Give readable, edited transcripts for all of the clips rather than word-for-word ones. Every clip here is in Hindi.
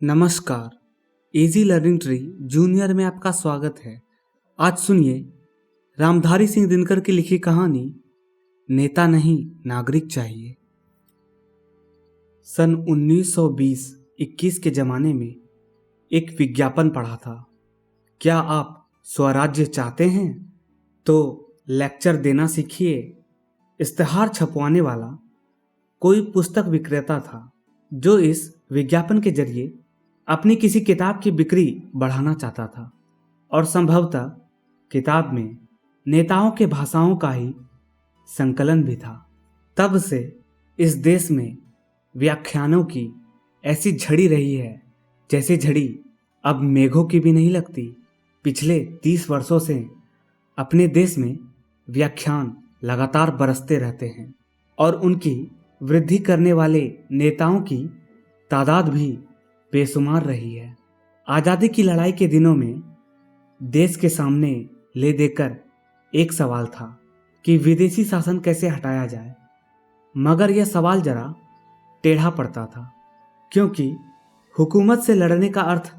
नमस्कार। इजी लर्निंग ट्री जूनियर में आपका स्वागत है। आज सुनिए रामधारी सिंह दिनकर की लिखी कहानी नेता नहीं नागरिक चाहिए। सन 1920-21 के ज़माने में एक विज्ञापन पढ़ा था। क्या आप स्वराज्य चाहते हैं तो लेक्चर देना सीखिए। इश्तेहार छपवाने वाला कोई पुस्तक विक्रेता था जो इस विज्ञापन के जरिए अपनी किसी किताब की बिक्री बढ़ाना चाहता था और संभवतः किताब में नेताओं के भाषाओं का ही संकलन भी था। तब से इस देश में व्याख्यानों की ऐसी झड़ी रही है जैसी झड़ी अब मेघों की भी नहीं लगती। पिछले 30 वर्षों से अपने देश में व्याख्यान लगातार बरसते रहते हैं और उनकी वृद्धि करने वाले नेताओं की तादाद भी बेशुमार रही है। आज़ादी की लड़ाई के दिनों में देश के सामने ले देकर एक सवाल था कि विदेशी शासन कैसे हटाया जाए, मगर यह सवाल जरा टेढ़ा पड़ता था क्योंकि हुकूमत से लड़ने का अर्थ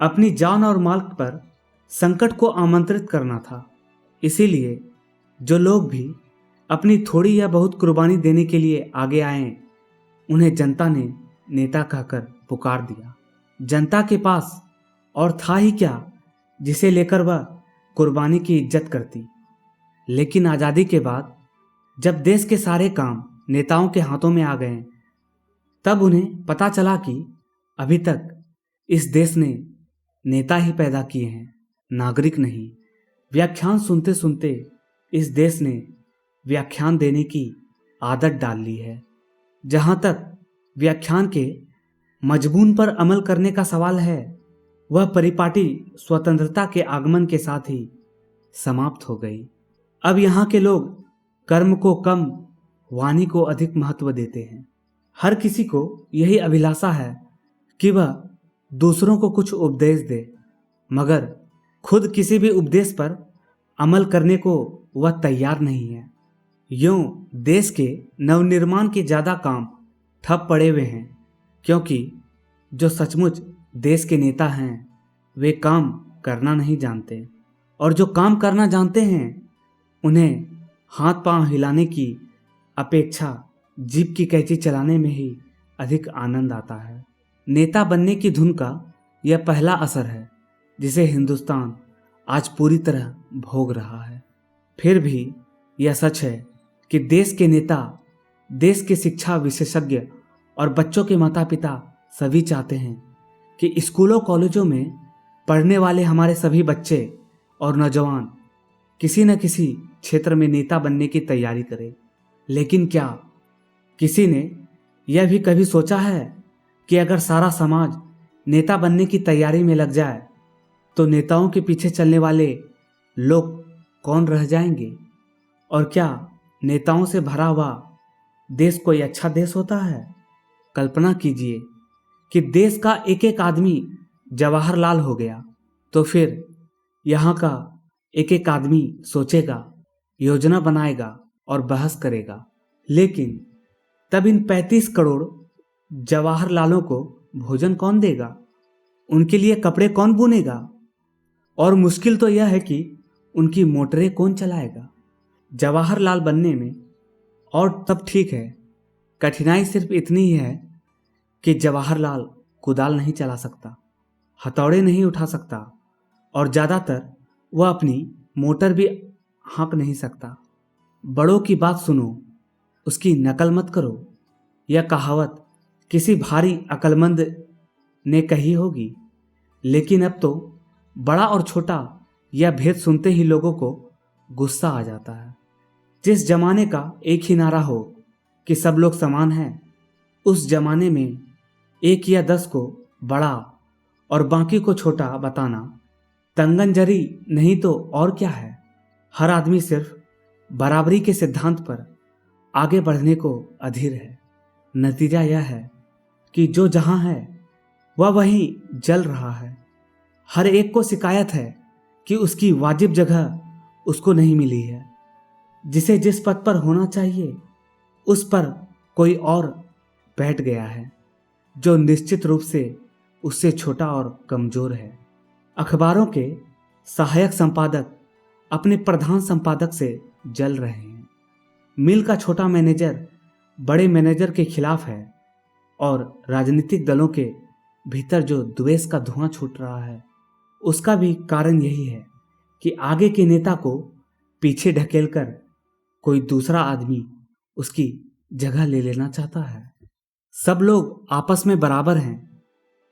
अपनी जान और माल पर संकट को आमंत्रित करना था। इसीलिए जो लोग भी अपनी थोड़ी या बहुत कुर्बानी देने के लिए आगे आए उन्हें जनता ने नेता कहकर पुकार दिया। जनता के पास और था ही क्या जिसे लेकर वह कुर्बानी की इज्जत करती। लेकिन आज़ादी के बाद जब देश के सारे काम नेताओं के हाथों में आ गए तब उन्हें पता चला कि अभी तक इस देश ने नेता ही पैदा किए हैं, नागरिक नहीं। व्याख्यान सुनते सुनते इस देश ने व्याख्यान देने की आदत डाल ली है। जहाँ तक व्याख्यान के मजमून पर अमल करने का सवाल है वह परिपाटी स्वतंत्रता के आगमन के साथ ही समाप्त हो गई। अब यहाँ के लोग कर्म को कम, वाणी को अधिक महत्व देते हैं। हर किसी को यही अभिलाषा है कि वह दूसरों को कुछ उपदेश दे, मगर खुद किसी भी उपदेश पर अमल करने को वह तैयार नहीं है। यूं देश के नवनिर्माण के ज़्यादा काम ठप पड़े हुए हैं क्योंकि जो सचमुच देश के नेता हैं वे काम करना नहीं जानते और जो काम करना जानते हैं उन्हें हाथ पांव हिलाने की अपेक्षा जीप की कैंची चलाने में ही अधिक आनंद आता है। नेता बनने की धुन का यह पहला असर है जिसे हिंदुस्तान आज पूरी तरह भोग रहा है। फिर भी यह सच है कि देश के नेता, देश के शिक्षा विशेषज्ञ और बच्चों के माता पिता सभी चाहते हैं कि स्कूलों कॉलेजों में पढ़ने वाले हमारे सभी बच्चे और नौजवान किसी न किसी क्षेत्र में नेता बनने की तैयारी करें। लेकिन क्या किसी ने यह भी कभी सोचा है कि अगर सारा समाज नेता बनने की तैयारी में लग जाए तो नेताओं के पीछे चलने वाले लोग कौन रह जाएंगे? और क्या नेताओं से भरा हुआ देश कोई अच्छा देश होता है? कल्पना कीजिए कि देश का एक एक आदमी जवाहरलाल हो गया तो फिर यहाँ का एक एक आदमी सोचेगा, योजना बनाएगा और बहस करेगा। लेकिन तब इन 35 करोड़ जवाहरलालों को भोजन कौन देगा? उनके लिए कपड़े कौन बुनेगा? और मुश्किल तो यह है कि उनकी मोटरें कौन चलाएगा? जवाहरलाल बनने में और तब ठीक है, कठिनाई सिर्फ इतनी ही है कि जवाहरलाल कुदाल नहीं चला सकता, हथौड़े नहीं उठा सकता और ज़्यादातर वह अपनी मोटर भी हाँक नहीं सकता। बड़ों की बात सुनो, उसकी नकल मत करो। यह कहावत किसी भारी अक्लमंद ने कही होगी, लेकिन अब तो बड़ा और छोटा यह भेद सुनते ही लोगों को गुस्सा आ जाता है। जिस जमाने का एक ही नारा हो कि सब लोग समान हैं, उस जमाने में 1 या 10 को बड़ा और बाकी को छोटा बताना तंगनजरी नहीं तो और क्या है। हर आदमी सिर्फ बराबरी के सिद्धांत पर आगे बढ़ने को अधीर है। नतीजा यह है कि जो जहां है वह वहीं जल रहा है। हर एक को शिकायत है कि उसकी वाजिब जगह उसको नहीं मिली है। जिसे जिस पद पर होना चाहिए उस पर कोई और बैठ गया है जो निश्चित रूप से उससे छोटा और कमजोर है। अखबारों के सहायक संपादक अपने प्रधान संपादक से जल रहे हैं। मिल का छोटा मैनेजर बड़े मैनेजर के खिलाफ है और राजनीतिक दलों के भीतर जो द्वेष का धुआं छूट रहा है उसका भी कारण यही है कि आगे के नेता को पीछे ढकेलकर कोई दूसरा आदमी उसकी जगह ले लेना चाहता है। सब लोग आपस में बराबर हैं,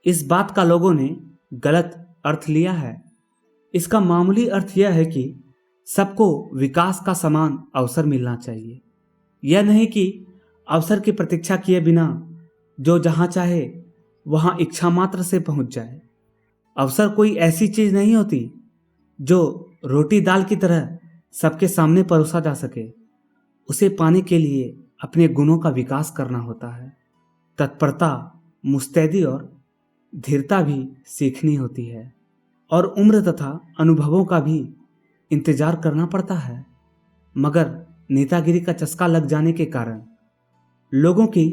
इस बात का लोगों ने गलत अर्थ लिया है। इसका मामूली अर्थ यह है कि सबको विकास का समान अवसर मिलना चाहिए। यह नहीं कि अवसर की प्रतीक्षा किए बिना जो जहां चाहे वहां इच्छा मात्र से पहुंच जाए। अवसर कोई ऐसी चीज नहीं होती जो रोटी दाल की तरह सबके सामने परोसा जा सके। उसे पाने के लिए अपने गुणों का विकास करना होता है। तत्परता, मुस्तैदी और धीरता भी सीखनी होती है और उम्र तथा अनुभवों का भी इंतजार करना पड़ता है। मगर नेतागिरी का चस्का लग जाने के कारण लोगों की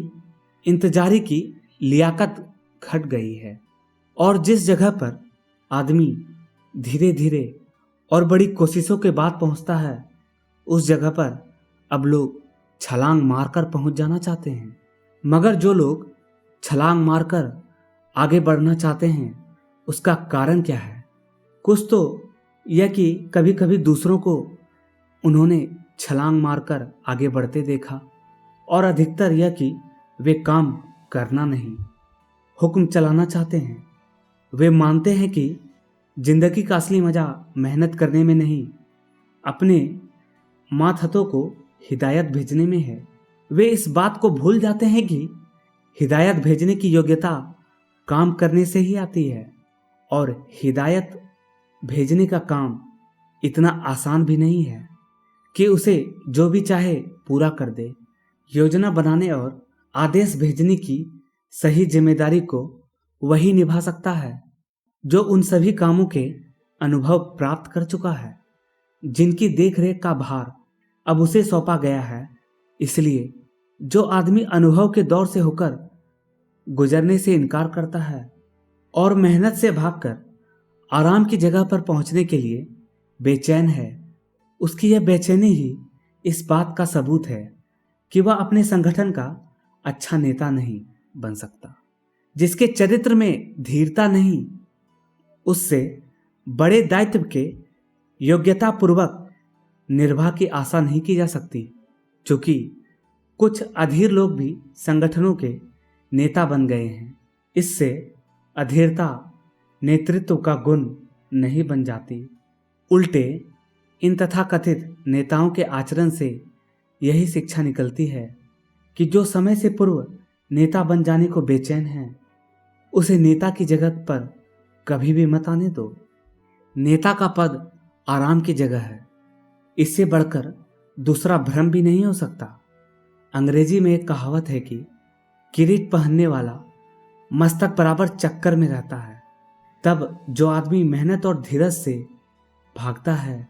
इंतजारी की लियाकत घट गई है और जिस जगह पर आदमी धीरे धीरे और बड़ी कोशिशों के बाद पहुंचता है उस जगह पर अब लोग छलांग मारकर पहुंच जाना चाहते हैं। मगर जो लोग छलांग मारकर आगे बढ़ना चाहते हैं उसका कारण क्या है? कुछ तो यह कि कभी कभी दूसरों को उन्होंने छलांग मारकर आगे बढ़ते देखा और अधिकतर यह कि वे काम करना नहीं, हुक्म चलाना चाहते हैं। वे मानते हैं कि जिंदगी का असली मजा मेहनत करने में नहीं, अपने मातहतों को हिदायत भेजने में है। वे इस बात को भूल जाते हैं कि हिदायत भेजने की योग्यता काम करने से ही आती है और हिदायत भेजने का काम इतना आसान भी नहीं है कि उसे जो भी चाहे पूरा कर दे। योजना बनाने और आदेश भेजने की सही जिम्मेदारी को वही निभा सकता है जो उन सभी कामों के अनुभव प्राप्त कर चुका है, जिनकी देखरेख का भार अब उसे सौंपा गया है। इसलिए जो आदमी अनुभव के दौर से होकर गुजरने से इनकार करता है और मेहनत से भागकर आराम की जगह पर पहुंचने के लिए बेचैन है, उसकी यह बेचैनी ही इस बात का सबूत है कि वह अपने संगठन का अच्छा नेता नहीं बन सकता। जिसके चरित्र में धीरता नहीं, उससे बड़े दायित्व के योग्यता पूर्वक निर्वाह की आशा नहीं की जा सकती। क्योंकि कुछ अधीर लोग भी संगठनों के नेता बन गए हैं, इससे अधीरता नेतृत्व का गुण नहीं बन जाती। उल्टे इन तथाकथित नेताओं के आचरण से यही शिक्षा निकलती है कि जो समय से पूर्व नेता बन जाने को बेचैन है उसे नेता की जगह पर कभी भी मत आने दो। नेता का पद आराम की जगह है, इससे बढ़कर दूसरा भ्रम भी नहीं हो सकता। अंग्रेजी में एक कहावत है कि किरीट पहनने वाला मस्तक बराबर चक्कर में रहता है। तब जो आदमी मेहनत और धीरज से भागता है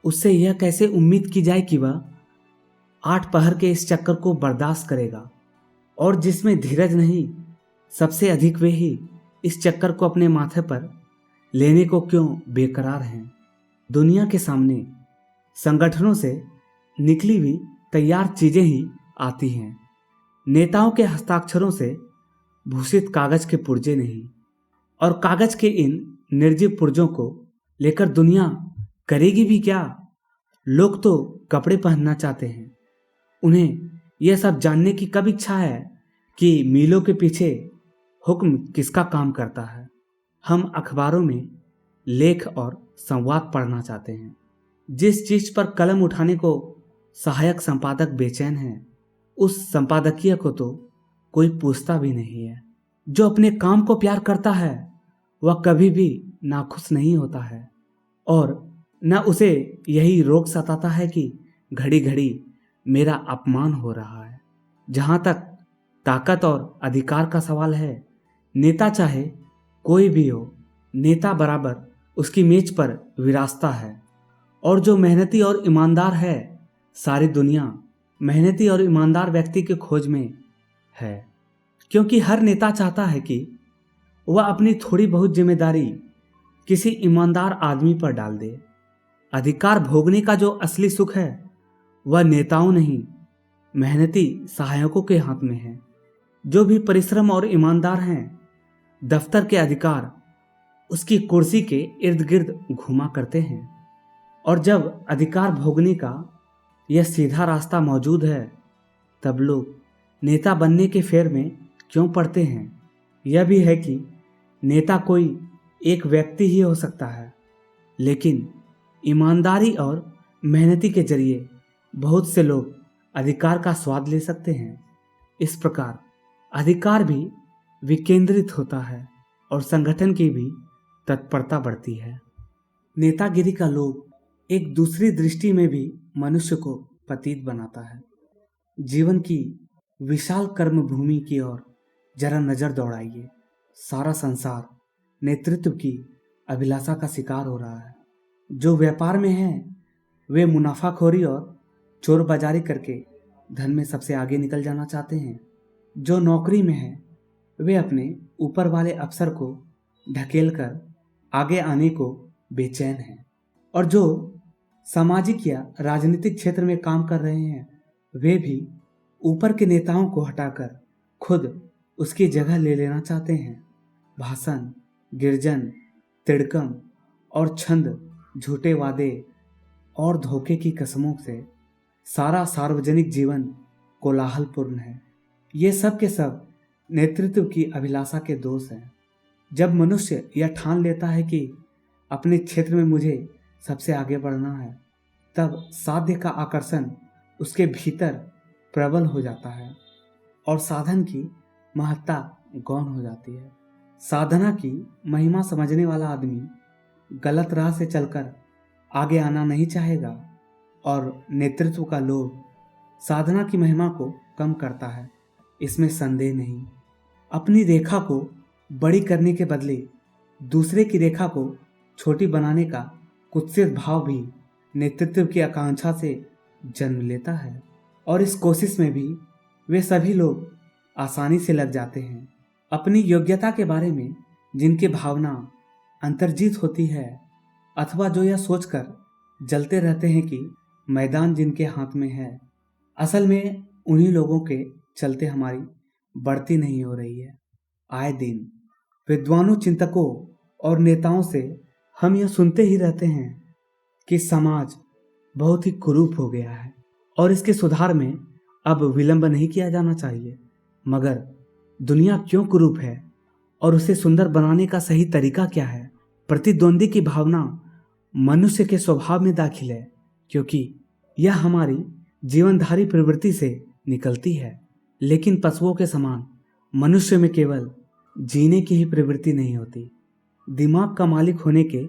उससे यह कैसे उम्मीद की जाए कि वह 8 पहर के इस चक्कर को बर्दाश्त करेगा। और जिसमें धीरज नहीं, सबसे अधिक वे ही इस चक्कर को अपने माथे पर लेने को क्यों बेकरार हैं। दुनिया के सामने संगठनों से निकली हुई तैयार चीजें ही आती हैं, नेताओं के हस्ताक्षरों से भूषित कागज के पुर्जे नहीं। और कागज के इन निर्जीव पुर्जों को लेकर दुनिया करेगी भी क्या? लोग तो कपड़े पहनना चाहते हैं। उन्हें यह सब जानने की कब इच्छा है कि मीलों के पीछे हुक्म किसका काम करता है। हम अखबारों में लेख और संवाद पढ़ना चाहते हैं। जिस चीज पर कलम उठाने को सहायक संपादक बेचैन है उस संपादकीय को तो कोई पूछता भी नहीं है। जो अपने काम को प्यार करता है वह कभी भी नाखुश नहीं होता है और न उसे यही रोग सताता है कि घड़ी घड़ी मेरा अपमान हो रहा है। जहां तक ताकत और अधिकार का सवाल है, नेता चाहे कोई भी हो, नेता बराबर उसकी मेज पर विराजता है। और जो मेहनती और ईमानदार है, सारी दुनिया मेहनती और ईमानदार व्यक्ति की खोज में है। क्योंकि हर नेता चाहता है कि वह अपनी थोड़ी बहुत जिम्मेदारी किसी ईमानदार आदमी पर डाल दे। अधिकार भोगने का जो असली सुख है वह नेताओं नहीं, मेहनती सहायकों के हाथ में है। जो भी परिश्रम और ईमानदार हैं, दफ्तर के अधिकार उसकी कुर्सी के इर्द गिर्द घुमा करते हैं। और जब अधिकार भोगने का यह सीधा रास्ता मौजूद है, तब लोग नेता बनने के फेर में क्यों पड़ते हैं? यह भी है कि नेता कोई एक व्यक्ति ही हो सकता है, लेकिन ईमानदारी और मेहनती के जरिए बहुत से लोग अधिकार का स्वाद ले सकते हैं। इस प्रकार अधिकार भी विकेंद्रित होता है और संगठन की भी तत्परता बढ़ती है। नेतागिरी का लोभ एक दूसरी दृष्टि में भी मनुष्य को पतित बनाता है। जीवन की विशाल कर्म भूमि की ओर जरा नजर दौड़ाइए। सारा संसार नेतृत्व की अभिलाषा का शिकार हो रहा है। जो व्यापार में है वे मुनाफाखोरी और चोर बाजारी करके धन में सबसे आगे निकल जाना चाहते हैं। जो नौकरी में है वे अपने ऊपर वाले अफसर को ढकेल कर आगे आने को बेचैन हैं। और जो सामाजिक या राजनीतिक क्षेत्र में काम कर रहे हैं वे भी ऊपर के नेताओं को हटाकर खुद उसकी जगह ले लेना चाहते हैं। भाषण, गिरजन, तिड़कम और छंद, झूठे वादे और धोखे की कसमों से सारा सार्वजनिक जीवन कोलाहलपूर्ण है। ये सब के सब नेतृत्व की अभिलाषा के दोष हैं। जब मनुष्य यह ठान लेता है कि अपने क्षेत्र में मुझे सबसे आगे बढ़ना है, तब साध्य का आकर्षण उसके भीतर प्रबल हो जाता है और साधन की महत्ता गौण हो जाती है। साधना की महिमा समझने वाला आदमी गलत राह से चलकर आगे आना नहीं चाहेगा और नेतृत्व का लोभ साधना की महिमा को कम करता है, इसमें संदेह नहीं। अपनी रेखा को बड़ी करने के बदले दूसरे की रेखा को छोटी बनाने का कुत्सित भाव भी नेतृत्व की आकांक्षा से जन्म लेता है और इस कोशिश में भी वे सभी लोग आसानी से लग जाते हैं। अपनी योग्यता के बारे में जिनकी भावना अंतर्जीत होती है अथवा जो यह सोचकर जलते रहते हैं कि मैदान जिनके हाथ में है, असल में उन्हीं लोगों के चलते हमारी बढ़ती नहीं हो रही है। आए दिन विद्वानों, चिंतकों और नेताओं से हम यह सुनते ही रहते हैं कि समाज बहुत ही कुरूप हो गया है और इसके सुधार में अब विलंब नहीं किया जाना चाहिए। मगर दुनिया क्यों कुरूप है और उसे सुंदर बनाने का सही तरीका क्या है? प्रतिद्वंदी की भावना मनुष्य के स्वभाव में दाखिल है, क्योंकि यह हमारी जीवनधारी प्रवृत्ति से निकलती है। लेकिन पशुओं के समान मनुष्य में केवल जीने की ही प्रवृत्ति नहीं होती। दिमाग का मालिक होने के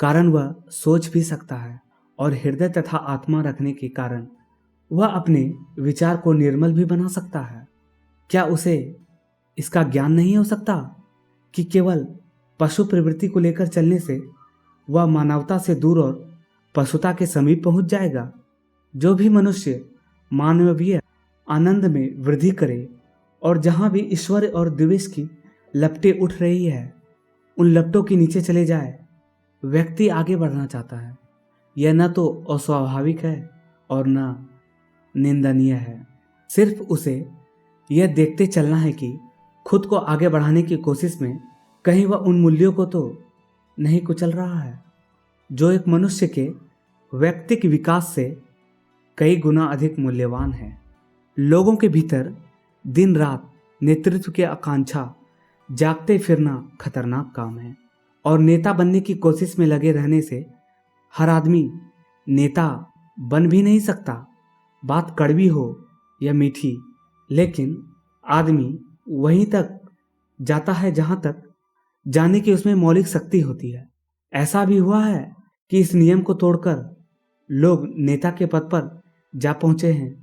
कारण वह सोच भी सकता है और हृदय तथा आत्मा रखने के कारण वह अपने विचार को निर्मल भी बना सकता है। क्या उसे इसका ज्ञान नहीं हो सकता कि केवल पशु प्रवृत्ति को लेकर चलने से वह मानवता से दूर और पशुता के समीप पहुंच जाएगा? जो भी मनुष्य मानवीय आनंद में वृद्धि करे और जहां भी ईश्वर और द्वेष की लपटें उठ रही है उन लपटों के नीचे चले जाए, व्यक्ति आगे बढ़ना चाहता है। यह न तो अस्वाभाविक है और न निंदनीय है। सिर्फ उसे यह देखते चलना है कि खुद को आगे बढ़ाने की कोशिश में कहीं वह उन मूल्यों को तो नहीं कुचल रहा है जो एक मनुष्य के व्यक्तिक विकास से कई गुना अधिक मूल्यवान है। लोगों के भीतर दिन रात नेतृत्व की आकांक्षा जागते फिरना खतरनाक काम है और नेता बनने की कोशिश में लगे रहने से हर आदमी नेता बन भी नहीं सकता। बात कड़वी हो या मीठी, लेकिन आदमी वहीं तक जाता है जहां तक जाने की उसमें मौलिक शक्ति होती है। ऐसा भी हुआ है कि इस नियम को तोड़कर लोग नेता के पद पर जा पहुंचे हैं,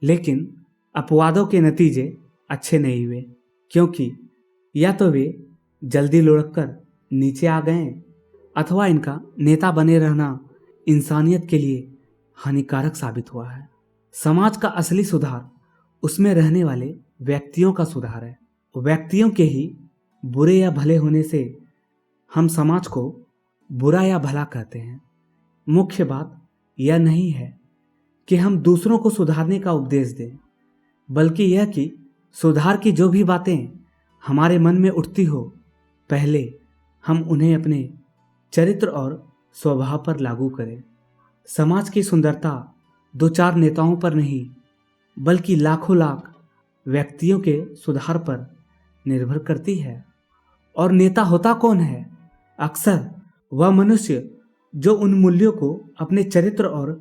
लेकिन अपवादों के नतीजे अच्छे नहीं हुए, क्योंकि या तो वे जल्दी लुढ़क कर नीचे आ गए अथवा इनका नेता बने रहना इंसानियत के लिए हानिकारक साबित हुआ है। समाज का असली सुधार उसमें रहने वाले व्यक्तियों का सुधार है। व्यक्तियों के ही बुरे या भले होने से हम समाज को बुरा या भला कहते हैं। मुख्य बात यह नहीं है कि हम दूसरों को सुधारने का उपदेश दें, बल्कि यह कि सुधार की जो भी बातें हमारे मन में उठती हो, पहले हम उन्हें अपने चरित्र और स्वभाव पर लागू करें। समाज की सुंदरता दो चार नेताओं पर नहीं, बल्कि लाखों लाख व्यक्तियों के सुधार पर निर्भर करती है। और नेता होता कौन है? अक्सर वह मनुष्य जो उन मूल्यों को अपने चरित्र और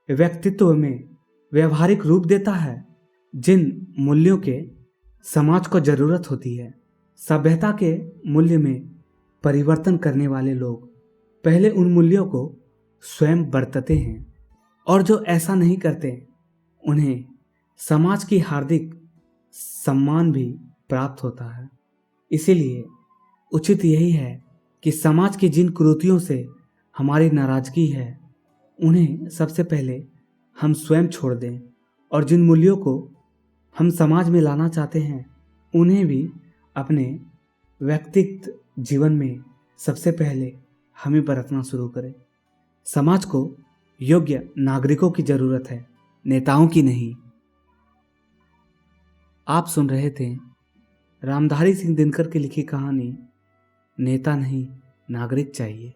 व्यक्तित्व में व्यवहारिक रूप देता है जिन मूल्यों के समाज को जरूरत होती है। सभ्यता के मूल्य में परिवर्तन करने वाले लोग पहले उन मूल्यों को स्वयं बरतते हैं, और जो ऐसा नहीं करते उन्हें समाज की हार्दिक सम्मान भी प्राप्त होता है। इसीलिए उचित यही है कि समाज की जिन कुरीतियों से हमारी नाराजगी है उन्हें सबसे पहले हम स्वयं छोड़ दें, और जिन मूल्यों को हम समाज में लाना चाहते हैं उन्हें भी अपने व्यक्तिगत जीवन में सबसे पहले हम ही बरतना शुरू करें। समाज को योग्य नागरिकों की जरूरत है, नेताओं की नहीं। आप सुन रहे थे रामधारी सिंह दिनकर की लिखी कहानी नेता नहीं नागरिक चाहिए।